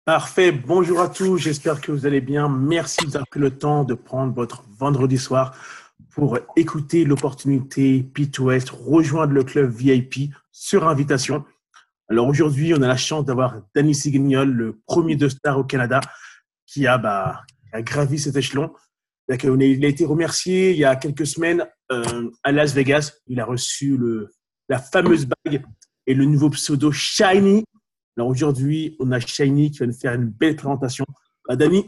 Parfait. Bonjour à tous. J'espère que vous allez bien. Merci d'avoir pris le temps de prendre votre vendredi soir pour écouter l'opportunité P2S, rejoindre le club VIP sur invitation. Alors aujourd'hui, on a la chance d'avoir Danny Ciguignol, le premier de Star au Canada, qui a gravi cet échelon. Il a été remercié il y a quelques semaines à Las Vegas. Il a reçu la fameuse bague et le nouveau pseudo Shiny. Alors aujourd'hui, on a Shiny qui va nous faire une belle présentation. Danny,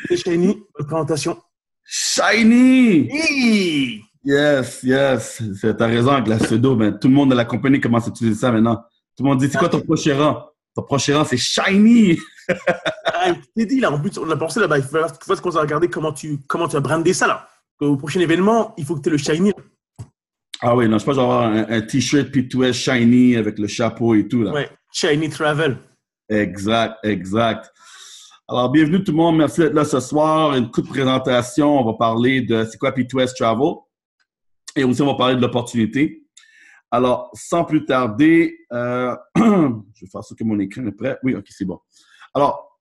c'est Shiny, bonne présentation. Shiny! Hey! Yes. T'as raison avec la pseudo. Ben, tout le monde de la compagnie commence à utiliser ça maintenant. Tout le monde dit, c'est quoi ton prochain rang? Ton prochain rang, c'est Shiny! Je t'ai dit, là, en plus, on a pensé là-bas. Il faut qu'on va regarder comment tu vas brander ça, là. Au prochain événement, il faut que tu aies le Shiny. Ah oui, non, je pense que je vais avoir un t-shirt P2S Shiny avec le chapeau et tout, là. Ouais, Shiny Travel. Exact. Alors, bienvenue tout le monde. Merci d'être là ce soir. Une courte présentation. On va parler de c'est quoi P2S Travel. Et aussi, on va parler de l'opportunité. Alors, sans plus tarder, je vais faire ça que mon écran est prêt. Oui, OK, c'est bon. Alors,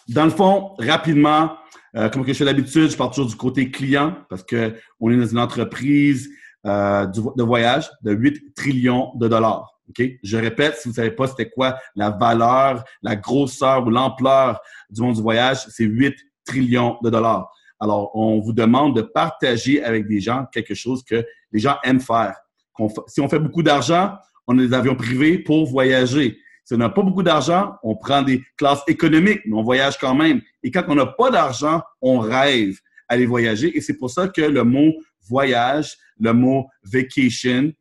dans le fond, rapidement, comme que je fais d'habitude, je pars toujours du côté client parce qu'on est dans une entreprise de voyage de 8 trillions de dollars. Okay? Je répète, si vous ne savez pas c'était quoi la valeur, la grosseur ou l'ampleur du monde du voyage, c'est 8 trillions de dollars. Alors, on vous demande de partager avec des gens quelque chose que les gens aiment faire. Si on fait beaucoup d'argent, on a des avions privés pour voyager. Si on n'a pas beaucoup d'argent, on prend des classes économiques, mais on voyage quand même. Et quand on n'a pas d'argent, on rêve d'aller voyager. Et c'est pour ça que le mot voyage, le mot vacation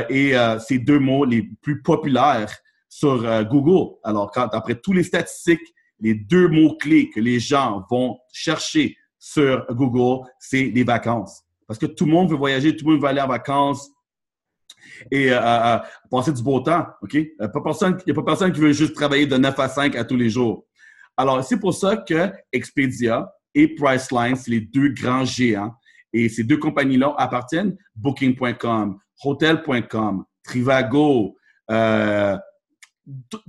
et ces deux mots les plus populaires sur Google. Alors, après tous les statistiques, les deux mots-clés que les gens vont chercher sur Google, c'est les vacances. Parce que tout le monde veut voyager, tout le monde veut aller en vacances et passer du beau temps, OK? Il n'y a pas personne qui veut juste travailler de 9 à 5 à tous les jours. Alors, c'est pour ça que Expedia et Priceline, c'est les deux grands géants. Et ces deux compagnies-là appartiennent Booking.com, Hotel.com, Trivago,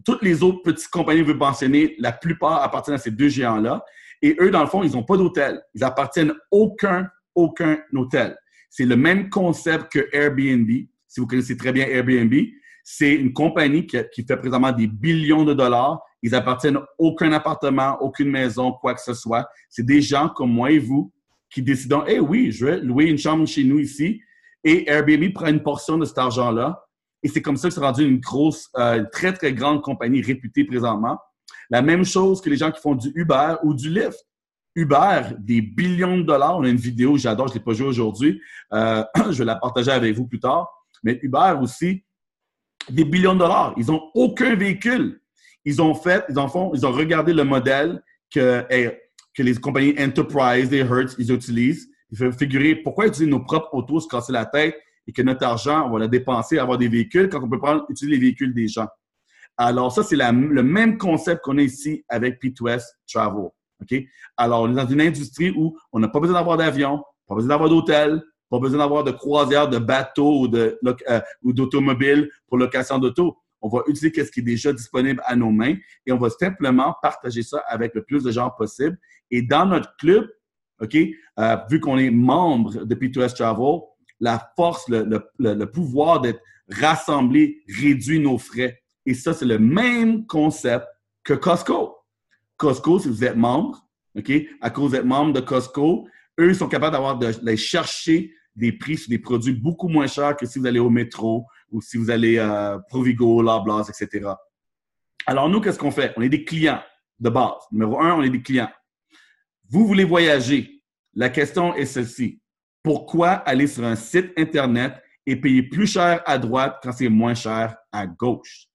toutes les autres petites compagnies que je veux mentionner, la plupart appartiennent à ces deux géants-là. Et eux, dans le fond, ils n'ont pas d'hôtel. Ils appartiennent aucun hôtel. C'est le même concept que Airbnb. Si vous connaissez très bien Airbnb, c'est une compagnie qui fait présentement des billions de dollars. Ils appartiennent à aucun appartement, aucune maison, quoi que ce soit. C'est des gens comme moi et vous qui décident, « Eh oui, je vais louer une chambre chez nous ici. » Et Airbnb prend une portion de cet argent-là. Et c'est comme ça que c'est rendu une très, très grande compagnie réputée présentement. La même chose que les gens qui font du Uber ou du Lyft. Uber, des billions de dollars. On a une vidéo, j'adore, je ne l'ai pas jouée aujourd'hui. Je vais la partager avec vous plus tard. Mais Uber aussi, des billions de dollars. Ils n'ont aucun véhicule. Ils ont regardé le modèle que les compagnies Enterprise, les Hertz, ils utilisent. Il faut figurer pourquoi utiliser nos propres autos, se casser la tête et que notre argent, on va la dépenser à avoir des véhicules quand on peut utiliser les véhicules des gens. Alors, ça, c'est le même concept qu'on a ici avec P2S Travel. Okay? Alors, on est dans une industrie où on n'a pas besoin d'avoir d'avion, pas besoin d'avoir d'hôtel, pas besoin d'avoir de croisière, de bateau ou d'automobile pour location d'auto. On va utiliser ce qui est déjà disponible à nos mains et on va simplement partager ça avec le plus de gens possible. Et dans notre club, vu qu'on est membre de P2S Travel, la force, le pouvoir d'être rassemblé réduit nos frais. Et ça, c'est le même concept que Costco. Costco, si vous êtes membre, à cause d'être membre de Costco, eux, ils sont capables d'aller chercher des prix sur des produits beaucoup moins chers que si vous allez au métro ou si vous allez à Provigo, Loblaws, etc. Alors, nous, qu'est-ce qu'on fait? On est des clients de base. Numéro 1, on est des clients. Vous voulez voyager. La question est celle-ci. Pourquoi aller sur un site Internet et payer plus cher à droite quand c'est moins cher à gauche?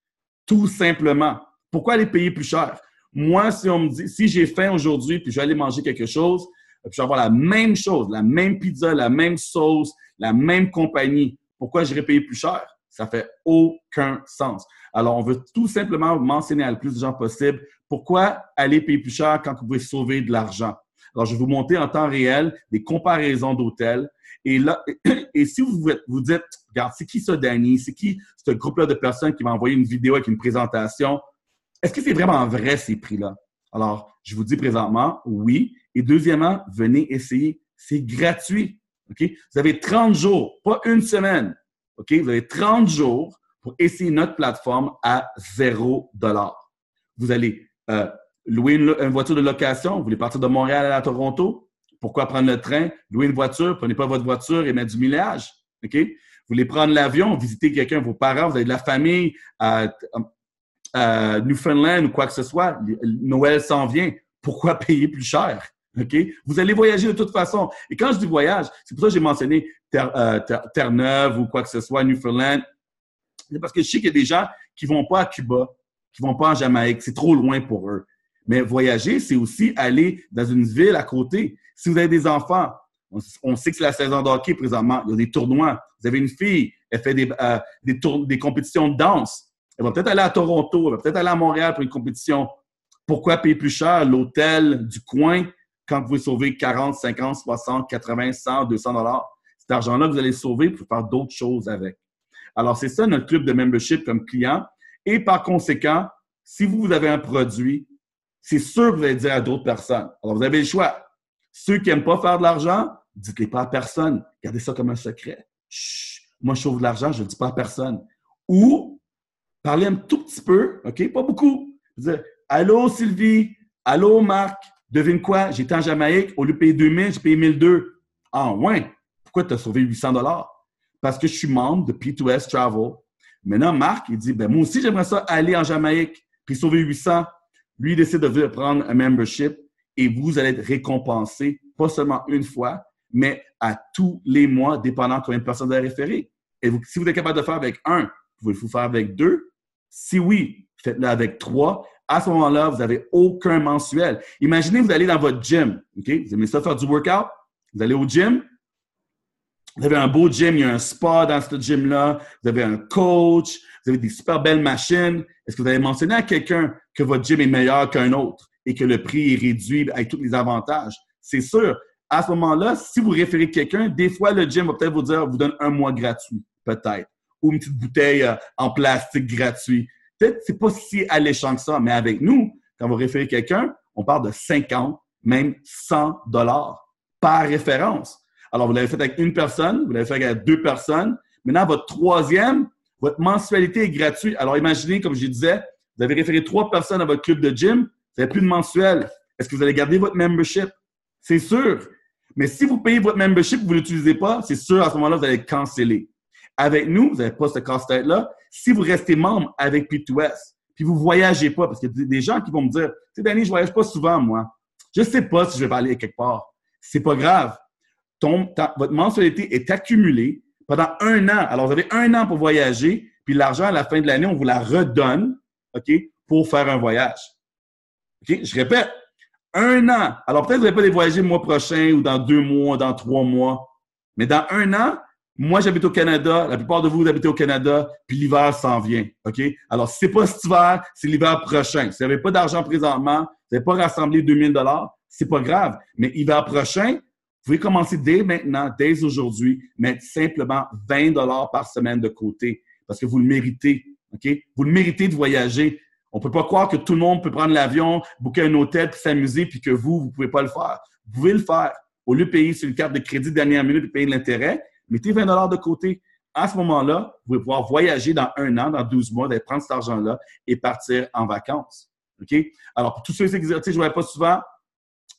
Tout simplement. Pourquoi aller payer plus cher? Moi, si on me dit, si j'ai faim aujourd'hui puis je vais aller manger quelque chose, puis je vais avoir la même chose, la même pizza, la même sauce, la même compagnie, pourquoi j'irais payer plus cher? Ça fait aucun sens. Alors, on veut tout simplement mentionner à le plus de gens possible pourquoi aller payer plus cher quand vous pouvez sauver de l'argent. Alors, je vais vous montrer en temps réel des comparaisons d'hôtels. Et là, et si vous dites, regarde, c'est qui ça, Danny? C'est qui ce groupe-là de personnes qui m'a envoyé une vidéo avec une présentation? est-ce que c'est vraiment vrai ces prix-là? Alors, je vous dis présentement, oui. Et deuxièmement, venez essayer. C'est gratuit. OK? Vous avez 30 jours, pas une semaine. OK? Vous avez 30 jours pour essayer notre plateforme à $0. Vous allez louer une voiture de location. Vous voulez partir de Montréal à Toronto. Pourquoi prendre le train? Louer une voiture. Prenez pas votre voiture et mettre du millage. OK? Vous voulez prendre l'avion, visiter quelqu'un, vos parents, vous avez de la famille à Newfoundland ou quoi que ce soit. Noël s'en vient. Pourquoi payer plus cher? OK? Vous allez voyager de toute façon. Et quand je dis voyage, c'est pour ça que j'ai mentionné Terre-Neuve ou quoi que ce soit, Newfoundland. C'est parce que je sais qu'il y a des gens qui vont pas à Cuba, qui vont pas en Jamaïque. C'est trop loin pour eux. Mais voyager, c'est aussi aller dans une ville à côté. Si vous avez des enfants, on sait que c'est la saison de hockey présentement. Il y a des tournois. Vous avez une fille, elle fait des compétitions de danse. Elle va peut-être aller à Toronto, elle va peut-être aller à Montréal pour une compétition. Pourquoi payer plus cher l'hôtel du coin quand vous pouvez sauver 40, 50, 60, 80, 100, 200 $? Cet argent-là, vous allez le sauver pour faire d'autres choses avec. Alors, c'est ça notre club de membership comme client. Et par conséquent, si vous avez un produit, c'est sûr que vous allez dire à d'autres personnes. Alors, vous avez le choix. Ceux qui n'aiment pas faire de l'argent, dites-les pas à personne. Gardez ça comme un secret. Chut, moi, je sauve de l'argent, je ne le dis pas à personne. Ou, parlez un tout petit peu, OK? Pas beaucoup. Dire, allô, Sylvie? Allô, Marc? Devine quoi? J'étais en Jamaïque. Au lieu de payer 2000, j'ai payé 1200. Ah, ouais. Pourquoi tu as sauvé 800 $? Parce que je suis membre de P2S Travel. Maintenant, Marc, il dit, ben moi aussi, j'aimerais ça aller en Jamaïque puis sauver 800. Lui, il décide de prendre un membership et vous allez être récompensé, pas seulement une fois, mais à tous les mois, dépendant de combien de personnes vous avez référé. Et si vous êtes capable de faire avec un, vous pouvez le faire avec 2. Si oui, faites-le avec 3. À ce moment-là, vous n'avez aucun mensuel. Imaginez, vous allez dans votre gym. OK? Vous aimez ça faire du workout? Vous allez au gym. Vous avez un beau gym, il y a un spa dans ce gym-là. Vous avez un coach. Vous avez des super belles machines. Est-ce que vous avez mentionné à quelqu'un que votre gym est meilleur qu'un autre et que le prix est réduit avec tous les avantages? C'est sûr. À ce moment-là, si vous référez quelqu'un, des fois, le gym va peut-être vous dire, vous donne un mois gratuit, peut-être. Ou une petite bouteille en plastique gratuit. Peut-être c'est pas si alléchant que ça, mais avec nous, quand vous référez quelqu'un, on parle de 50, même 100 $ par référence. Alors, vous l'avez fait avec une personne, vous l'avez fait avec 2 personnes. Maintenant, votre troisième, votre mensualité est gratuite. Alors, imaginez, comme je disais, vous avez référé 3 personnes à votre club de gym, vous n'avez plus de mensuel. Est-ce que vous allez garder votre membership? C'est sûr. Mais si vous payez votre membership et vous ne l'utilisez pas, c'est sûr, à ce moment-là, vous allez canceller. Avec nous, vous n'avez pas ce casse-tête-là. Si vous restez membre avec P2S, puis vous ne voyagez pas, parce qu'il y a des gens qui vont me dire, tu sais, Danny, je ne voyage pas souvent, moi. Je ne sais pas si je vais aller quelque part. C'est pas grave. Votre mensualité est accumulée pendant 1 an. Alors, vous avez 1 an pour voyager, puis l'argent, à la fin de l'année, on vous la redonne, OK, pour faire un voyage. OK? Je répète, 1 an. Alors, peut-être que vous n'allez pas aller voyager le mois prochain ou dans 2 mois, dans 3 mois. Mais dans 1 an, moi, j'habite au Canada. La plupart de vous habitez au Canada, puis l'hiver s'en vient. OK? Alors, si ce n'est pas cet hiver, c'est l'hiver prochain. Si vous n'avez pas d'argent présentement, vous n'avez pas rassemblé 2000 $, c'est pas grave. Mais l'hiver prochain, vous pouvez commencer dès maintenant, dès aujourd'hui, mettre simplement 20 $ par semaine de côté parce que vous le méritez. OK? Vous le méritez de voyager. On ne peut pas croire que tout le monde peut prendre l'avion, booker un hôtel puis s'amuser puis que vous ne pouvez pas le faire. Vous pouvez le faire. Au lieu de payer sur une carte de crédit dernière minute et payer de l'intérêt, mettez 20 $ de côté. À ce moment-là, vous pouvez pouvoir voyager dans 1 an, dans 12 mois, d'aller prendre cet argent-là et partir en vacances. OK? Alors, pour tous ceux qui disent, tu sais, je ne voyais pas souvent,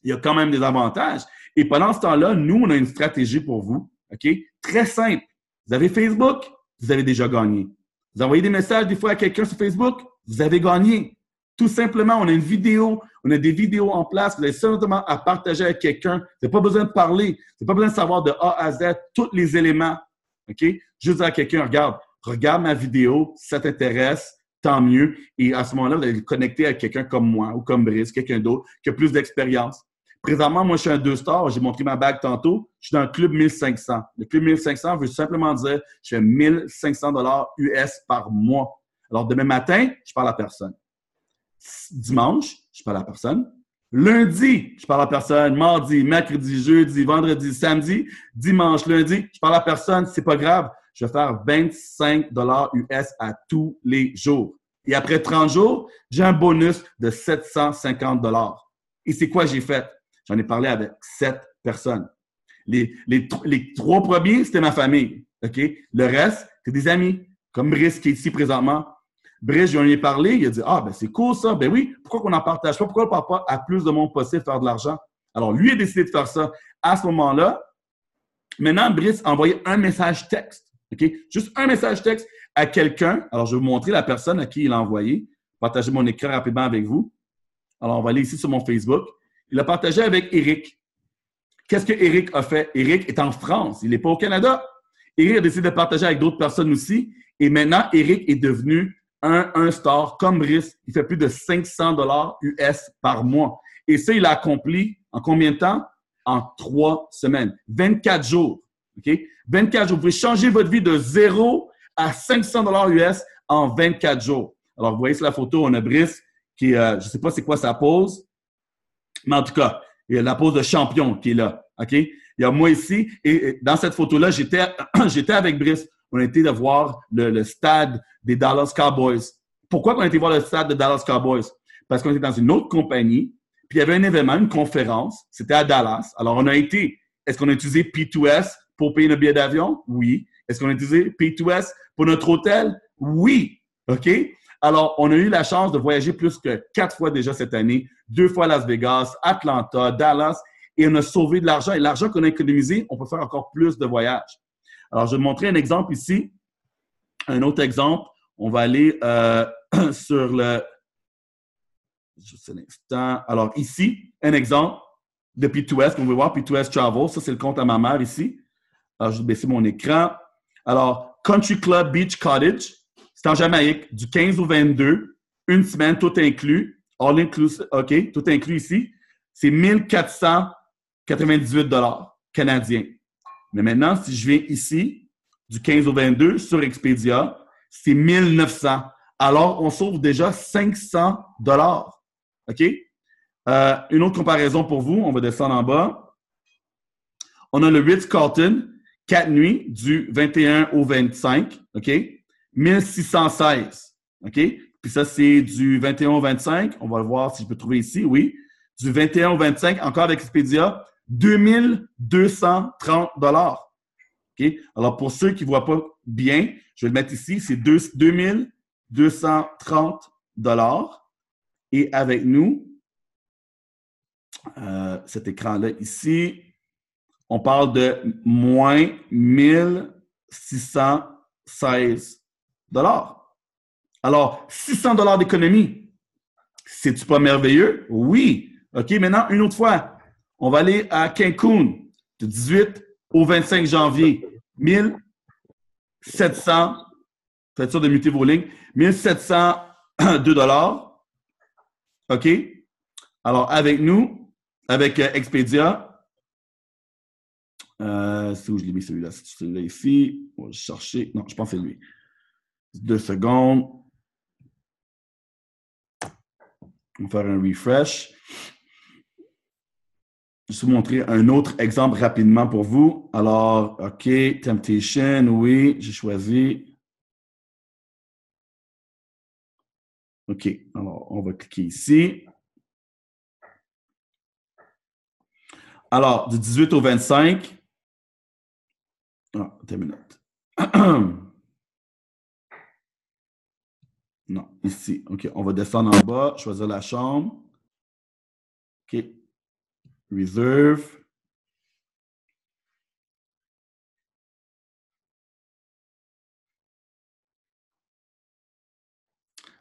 il y a quand même des avantages. Et pendant ce temps-là, nous, on a une stratégie pour vous. OK? Très simple. Vous avez Facebook, vous avez déjà gagné. Vous envoyez des messages des fois à quelqu'un sur Facebook, vous avez gagné. Tout simplement, on a une vidéo, on a des vidéos en place. Vous avez simplement à partager avec quelqu'un. Vous n'avez pas besoin de parler. Vous n'avez pas besoin de savoir de A à Z tous les éléments. OK? Juste dire à quelqu'un, regarde ma vidéo, si ça t'intéresse, tant mieux. Et à ce moment-là, vous allez le connecter à quelqu'un comme moi ou comme Brice, quelqu'un d'autre qui a plus d'expérience. Présentement, moi, je suis un 2-star. J'ai montré ma bague tantôt. Je suis dans le club 1500. Le club 1500 veut simplement dire que je fais 1500 $ US par mois. Alors, demain matin, je parle à personne. Dimanche, je parle à personne. Lundi, je parle à personne. Mardi, mercredi, jeudi, vendredi, samedi, dimanche, lundi, je parle à personne. C'est pas grave. Je vais faire 25 $ US à tous les jours. Et après 30 jours, j'ai un bonus de 750 $. Et c'est quoi j'ai fait? J'en ai parlé avec 7 personnes. Les 3 premiers, c'était ma famille. OK? Le reste, c'est des amis. Comme Brice qui est ici présentement. Brice, je lui en ai parlé. Il a dit, ah, ben c'est cool ça. Ben oui, pourquoi qu'on n'en partage pas? Pourquoi on ne parle pas à plus de monde possible faire de l'argent? Alors, lui a décidé de faire ça. À ce moment-là, maintenant, Brice a envoyé un message texte. OK? Juste un message texte à quelqu'un. Alors, je vais vous montrer la personne à qui il a envoyé. Partager mon écran rapidement avec vous. Alors, on va aller ici sur mon Facebook. Il a partagé avec Eric. Qu'est-ce que Eric a fait? Eric est en France. Il n'est pas au Canada. Eric a décidé de partager avec d'autres personnes aussi. Et maintenant, Eric est devenu un star comme Brice. Il fait plus de 500 $ US par mois. Et ça, il l'a accompli en combien de temps? En 3 semaines. 24 jours. OK? 24 jours. Vous pouvez changer votre vie de 0 à 500 $ US en 24 jours. Alors, vous voyez sur la photo, on a Brice qui, je ne sais pas c'est quoi sa pose, mais en tout cas, il y a la pose de champion qui est là. OK? Il y a moi ici. Et dans cette photo-là, j'étais avec Brice. On a été de voir le stade des Dallas Cowboys. Pourquoi on a été voir le stade des Dallas Cowboys? Parce qu'on était dans une autre compagnie, puis il y avait un événement, une conférence. C'était à Dallas. Alors, on a été. Est-ce qu'on a utilisé P2S pour payer notre billet d'avion? Oui. Est-ce qu'on a utilisé P2S pour notre hôtel? Oui. OK? Alors, on a eu la chance de voyager plus que 4 fois déjà cette année. 2 fois à Las Vegas, Atlanta, Dallas. Et on a sauvé de l'argent. Et l'argent qu'on a économisé, on peut faire encore plus de voyages. Alors, je vais te montrer un exemple ici. Un autre exemple. On va aller sur le... Juste un instant. Alors, ici, un exemple de P2S qu'on veut voir. P2S Travel. Ça, c'est le compte à ma mère ici. Alors, je vais baisser mon écran. Alors, Country Club Beach Cottage. C'est en Jamaïque, du 15 au 22. Une semaine, tout inclus. All inclusive. OK, tout inclus ici. C'est 1498 $ canadiens. Mais maintenant, si je viens ici, du 15 au 22, sur Expedia, c'est 1900. Alors, on sauve déjà 500 $. OK? Une autre comparaison pour vous. On va descendre en bas. On a le Ritz-Carlton, 4 nuits, du 21 au 25. OK? 1616. OK? Puis ça, c'est du 21 au 25. On va le voir si je peux trouver ici. Oui. Du 21 au 25, encore avec Expedia, 2230 $. OK? Alors, pour ceux qui ne voient pas bien, je vais le mettre ici, c'est 2230 $. Et avec nous, cet écran-là ici, on parle de moins 1616 $. Alors, 600 $ d'économie. C'est-tu pas merveilleux? Oui. OK, maintenant, une autre fois. On va aller à Cancun, du 18 au 25 janvier. 1700, faites sûr de muter vos lignes, 1702 $. OK? Alors, avec nous, avec Expedia, c'est où je l'ai mis celui-là? C'est celui-là ici. On va chercher. Non, je pense que c'est lui. 2 secondes. On va faire un refresh. Je vais vous montrer un autre exemple rapidement pour vous. Alors, OK, Temptation, oui, j'ai choisi. OK, alors, on va cliquer ici. Alors, du 18 au 25. Ah, attends une minute. Non, ici. OK, on va descendre en bas, choisir la chambre. OK. Reserve.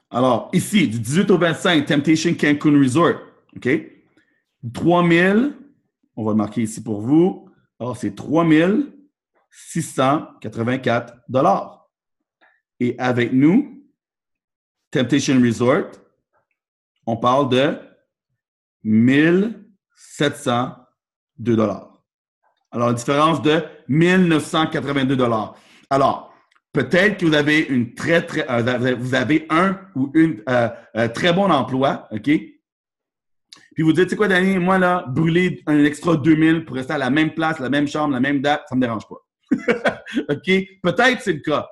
Alors, ici, du 18 au 25, Temptation Cancun Resort. OK? 3000, on va le marquer ici pour vous. Alors, c'est 3684 $. Et avec nous, Temptation Resort, on parle de 1702 $. Alors, une différence de 1982 $. Alors, peut-être que vous avez vous avez un ou une très bon emploi, OK? Puis vous dites, c'est quoi, Danny? Moi, là, brûler un extra 2000 pour rester à la même place, la même chambre, la même date, ça ne me dérange pas. OK? Peut-être c'est le cas.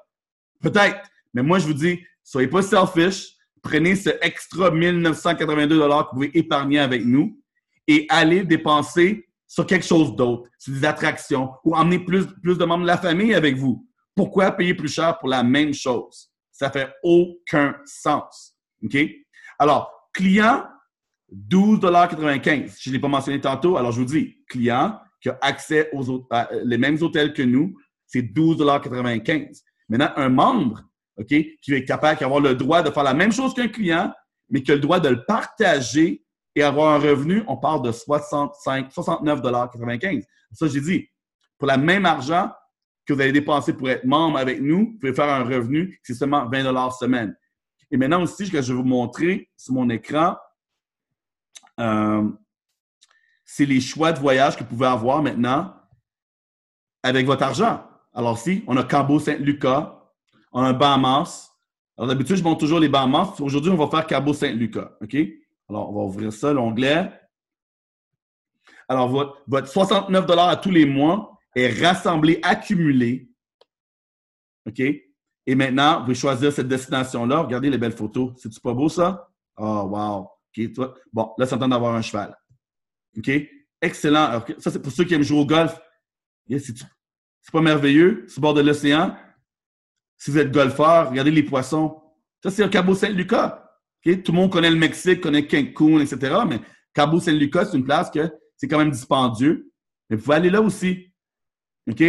Peut-être. Mais moi, je vous dis, soyez pas selfish. prenez ce extra 1982 $ que vous pouvez épargner avec nous et allez dépenser sur quelque chose d'autre, sur des attractions ou emmener plus de membres de la famille avec vous. Pourquoi payer plus cher pour la même chose? Ça fait aucun sens. OK? Alors, client, 12,95 $. Je ne l'ai pas mentionné tantôt. Alors, je vous dis, client qui a accès les mêmes hôtels que nous, c'est 12,95 $. Maintenant, un membre, OK, qui est capable d'avoir le droit de faire la même chose qu'un client, mais qui a le droit de le partager et avoir un revenu, on parle de 69,95 $. Ça, j'ai dit, pour le même argent que vous allez dépenser pour être membre avec nous, vous pouvez faire un revenu, c'est seulement 20 $ semaine. Et maintenant aussi, ce que je vais vous montrer sur mon écran, c'est les choix de voyage que vous pouvez avoir maintenant avec votre argent. Alors ici, on a Cabo-Saint-Lucas, on a Bahamas. Alors d'habitude, je montre toujours les Bahamas. Aujourd'hui, on va faire Cabo-Saint-Lucas. OK? Alors, on va ouvrir ça, l'onglet. Alors, votre 69 $ à tous les mois est rassemblé, accumulé. OK? Et maintenant, vous pouvez choisir cette destination-là. Regardez les belles photos. C'est-tu pas beau, ça? Oh, wow. OK, toi. Bon, là, c'est en train d'avoir un cheval. OK? Excellent. Alors, ça, c'est pour ceux qui aiment jouer au golf. Yeah, c'est pas merveilleux? C'est au bord de l'océan. Si vous êtes golfeur, regardez les poissons. Ça, c'est un Cabo-Saint-Lucas. Okay? Tout le monde connaît le Mexique, connaît Cancun, etc. Mais Cabo-Saint-Lucas, c'est une place que c'est quand même dispendieux. Mais vous pouvez aller là aussi. OK?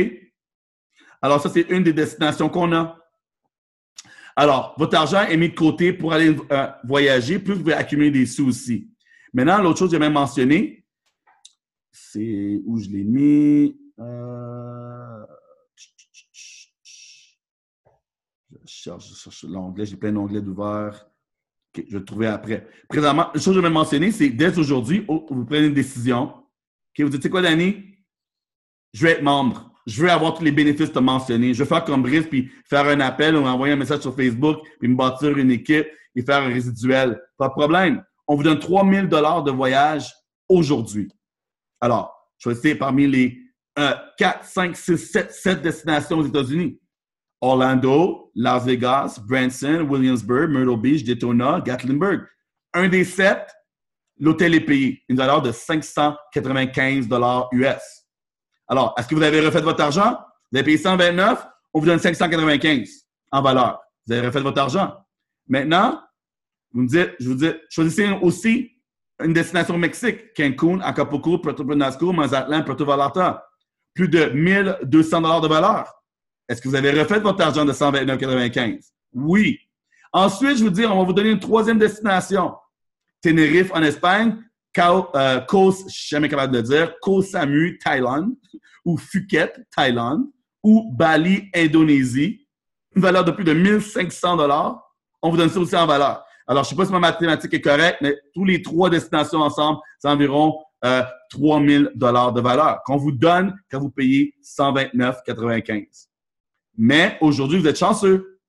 Alors, ça, c'est une des destinations qu'on a. Alors, votre argent est mis de côté pour aller voyager, plus vous pouvez accumuler des sous aussi. Maintenant, l'autre chose que j'ai même mentionné, c'est où je l'ai mis. Je cherche l'onglet, j'ai plein d'onglets d'ouvert. Okay, je vais le trouver après. Présentement, la chose que je vais même mentionner, c'est dès aujourd'hui, vous prenez une décision. Okay, vous dites, c'est quoi, Danny? Je veux être membre. Je veux avoir tous les bénéfices que tu as mentionnés. Je veux faire comme Brice, puis faire un appel ou envoyer un message sur Facebook, puis me bâtir une équipe et faire un résiduel. Pas de problème. On vous donne 3 000 $ de voyage aujourd'hui. Alors, choisissez parmi les 4, 5, 6, 7 destinations aux États-Unis. Orlando, Las Vegas, Branson, Williamsburg, Myrtle Beach, Daytona, Gatlinburg. Un des 7, l'hôtel est payé. Une valeur de 595 $ US. Alors, est-ce que vous avez refait votre argent? Vous avez payé 129, on vous donne 595 en valeur. Vous avez refait votre argent. Maintenant, je vous dis, choisissez aussi une destination au Mexique. Cancun, Acapulco, Puerto Penasco, Mazatlan, Puerto Vallarta. Plus de 1 200 $ de valeur. Est-ce que vous avez refait votre argent de 129,95? Oui. Ensuite, je vous dis, on va vous donner une troisième destination. Tenerife en Espagne, Koh, je suis jamais capable de le dire, Koh Samu, Thaïlande, ou Phuket, Thaïlande, ou Bali, Indonésie. Une valeur de plus de 1 500 $. On vous donne ça aussi en valeur. Alors, je ne sais pas si ma mathématique est correcte, mais tous les 3 destinations ensemble, c'est environ 3 000 $ de valeur qu'on vous donne quand vous payez 129,95. Mais aujourd'hui, vous êtes chanceux.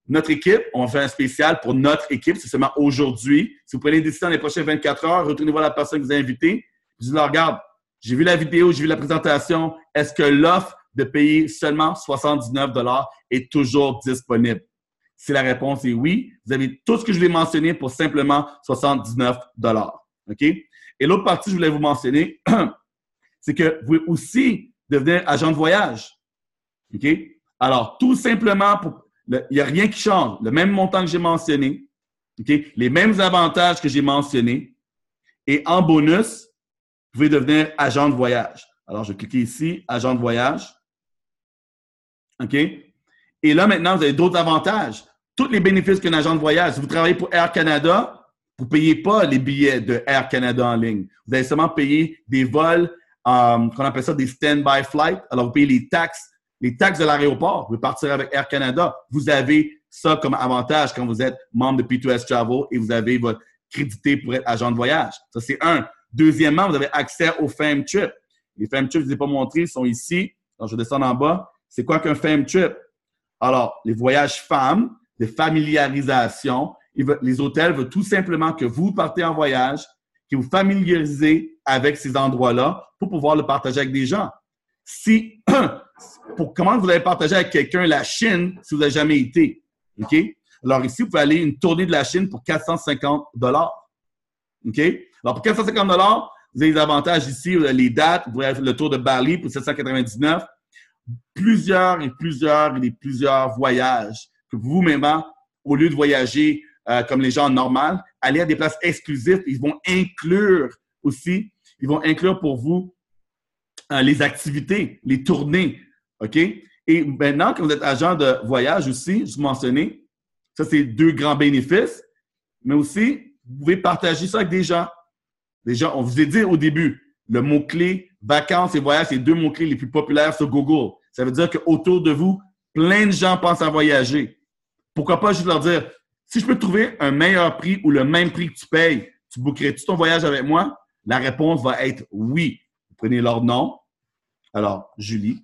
Notre équipe, on va faire un spécial pour notre équipe. C'est seulement aujourd'hui. Si vous prenez une décision dans les prochaines 24 heures, retournez voir la personne que vous avez invitée. Dites leur, regarde, j'ai vu la vidéo, j'ai vu la présentation. Est-ce que l'offre de payer seulement 79 $ est toujours disponible? Si la réponse est oui, vous avez tout ce que je vais mentionner pour simplement 79 $. OK? Et l'autre partie que je voulais vous mentionner, c'est que vous pouvez aussi devenir agent de voyage. OK? Alors, tout simplement, il n'y a rien qui change. Le même montant que j'ai mentionné, OK? Les mêmes avantages que j'ai mentionnés. Et en bonus, vous pouvez devenir agent de voyage. Alors, je vais cliquer ici, agent de voyage. OK? Et là, maintenant, vous avez d'autres avantages. Tous les bénéfices qu'un agent de voyage. Si vous travaillez pour Air Canada, vous ne payez pas les billets de Air Canada en ligne. Vous allez seulement payer des vols, qu'on appelle ça des stand-by flights. Alors, vous payez les taxes de l'aéroport. Vous pouvez partir avec Air Canada. Vous avez ça comme avantage quand vous êtes membre de P2S Travel et vous avez votre crédité pour être agent de voyage. Ça, c'est un. Deuxièmement, vous avez accès aux Fam Trip. Les Fam Trips, je ne vous ai pas montrés, ils sont ici. Alors, je vais descendre en bas. C'est quoi qu'un Fam Trip? Alors, les voyages femmes, de familiarisation. Les hôtels veulent tout simplement que vous partez en voyage, que vous familiarisez avec ces endroits-là pour pouvoir le partager avec des gens. Comment vous allez partager avec quelqu'un la Chine si vous n'avez jamais été? OK? Alors ici, vous pouvez aller une tournée de la Chine pour 450 $. OK? Alors pour 450 $, vous avez les avantages ici, les dates. Vous pouvez faire le tour de Bali pour 799. Plusieurs voyages que vous-même, au lieu de voyager comme les gens normaux, allez à des places exclusives. Ils vont inclure aussi, ils vont inclure pour vous les activités, les tournées. OK? Et maintenant, quand vous êtes agent de voyage aussi, je vous mentionnais, ça, c'est 2 grands bénéfices, mais aussi, vous pouvez partager ça avec des gens. Des gens, on vous a dit au début, le mot-clé vacances et voyages, c'est 2 mots-clés les plus populaires sur Google. Ça veut dire qu'autour de vous, plein de gens pensent à voyager. Pourquoi pas juste leur dire, si je peux trouver un meilleur prix ou le même prix que tu payes, tu bookerais-tu ton voyage avec moi? La réponse va être oui. Vous prenez leur nom. Alors, Julie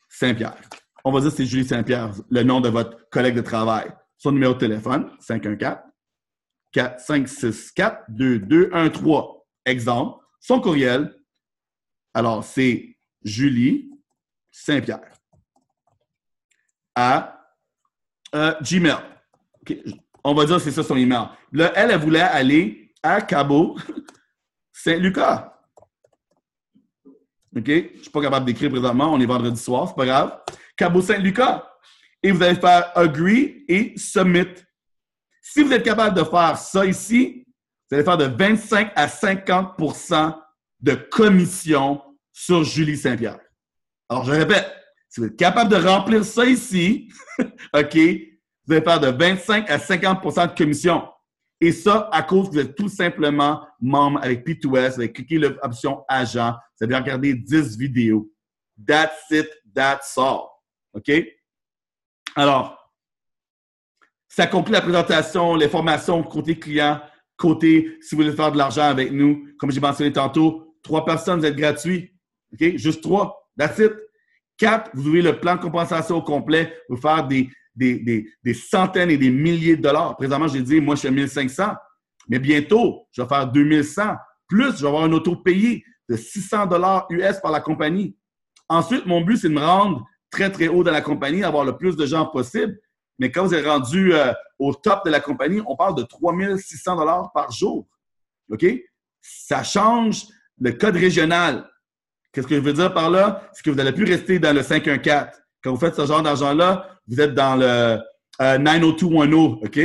Saint-Pierre. On va dire que c'est Julie Saint-Pierre, le nom de votre collègue de travail. Son numéro de téléphone, 514-564-2213. Exemple. Son courriel, alors c'est Julie Saint-Pierre à Gmail. Okay. On va dire que c'est ça son email. Là, elle voulait aller à Cabo Saint-Lucas. OK? Je ne suis pas capable d'écrire présentement. On est vendredi soir, c'est pas grave. Cabo Saint-Lucas. Et vous allez faire Agree et Submit. Si vous êtes capable de faire ça ici, vous allez faire de 25 à 50 % de commission sur Julie Saint-Pierre. Alors, je répète, si vous êtes capable de remplir ça ici, OK, vous allez faire de 25 à 50 % de commission. Et ça, à cause que vous êtes tout simplement membre avec P2S, vous allez cliquer l'option agent, vous allez regarder 10 vidéos. That's it, that's all. OK? Alors, ça conclut la présentation, les formations côté client, côté si vous voulez faire de l'argent avec nous. Comme j'ai mentionné tantôt, 3 personnes, vous êtes gratuits. OK? Juste 3. That's it. 4, vous ouvrez le plan de compensation au complet pour faire des centaines et des milliers de dollars. Présentement, j'ai dit, moi, je fais 1500. Mais bientôt, je vais faire 2100. Plus, je vais avoir un auto payé de 600 $ US par la compagnie. Ensuite, mon but, c'est de me rendre très, très haut dans la compagnie, avoir le plus de gens possible. Mais quand vous êtes rendu au top de la compagnie, on parle de 3600 $ par jour. OK? Ça change le code régional. Qu'est-ce que je veux dire par là? C'est que vous n'allez plus rester dans le 514. Quand vous faites ce genre d'argent-là, vous êtes dans le 90210, OK?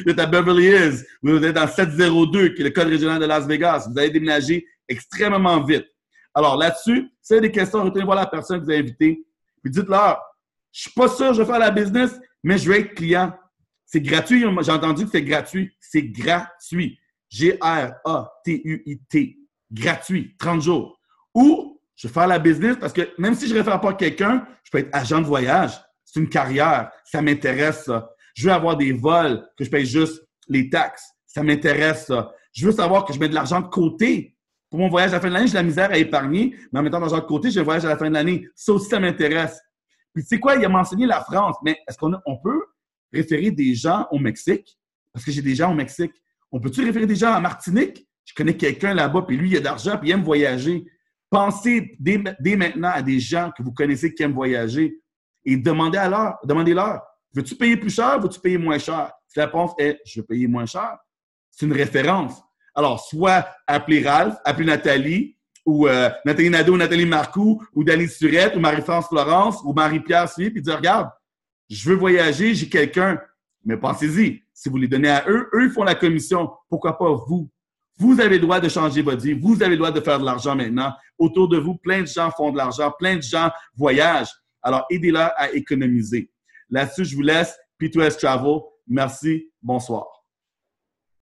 Vous êtes à Beverly Hills. Vous êtes dans 702, qui est le code régional de Las Vegas. Vous allez déménager extrêmement vite. Alors là-dessus, si vous avez des questions, retournez voir la personne que vous avez invitée. Puis dites-leur, je suis pas sûr que je vais faire la business, mais je vais être client. C'est gratuit. J'ai entendu que c'est gratuit. C'est gratuit. Gratuit. Gratuit. 30 jours. Ou je vais faire la business parce que même si je ne réfère pas à quelqu'un, je peux être agent de voyage. C'est une carrière. Ça m'intéresse, ça. Je veux avoir des vols que je paye juste les taxes. Ça m'intéresse, ça. Je veux savoir que je mets de l'argent de côté. Pour mon voyage à la fin de l'année, j'ai de la misère à épargner, mais en mettant de l'argent de côté, j'ai un voyage à la fin de l'année. Ça aussi, ça m'intéresse. Puis tu sais quoi, il a mentionné la France, mais est-ce qu'on peut référer des gens au Mexique? Parce que j'ai des gens au Mexique. On peut-tu référer des gens à Martinique? Je connais quelqu'un là-bas, puis lui, il a de l'argent, puis il aime voyager. Pensez dès maintenant à des gens que vous connaissez qui aiment voyager et demandez-leur, veux-tu payer plus cher, veux-tu payer moins cher? Si la réponse est, je veux payer moins cher, c'est une référence. Alors, soit appelez Ralph, appelez Nathalie, ou Nathalie Nadeau, ou Nathalie Marcoux, ou Dany Surette, ou Marie-France Florence, ou Marie-Pierre Suivi, puis dire, regarde, je veux voyager, j'ai quelqu'un. Mais pensez-y, si vous les donnez à eux, eux font la commission. Pourquoi pas vous? Vous avez le droit de changer votre vie. Vous avez le droit de faire de l'argent maintenant. Autour de vous, plein de gens font de l'argent. Plein de gens voyagent. Alors, aidez-leur à économiser. Là-dessus, je vous laisse. P2S Travel. Merci. Bonsoir.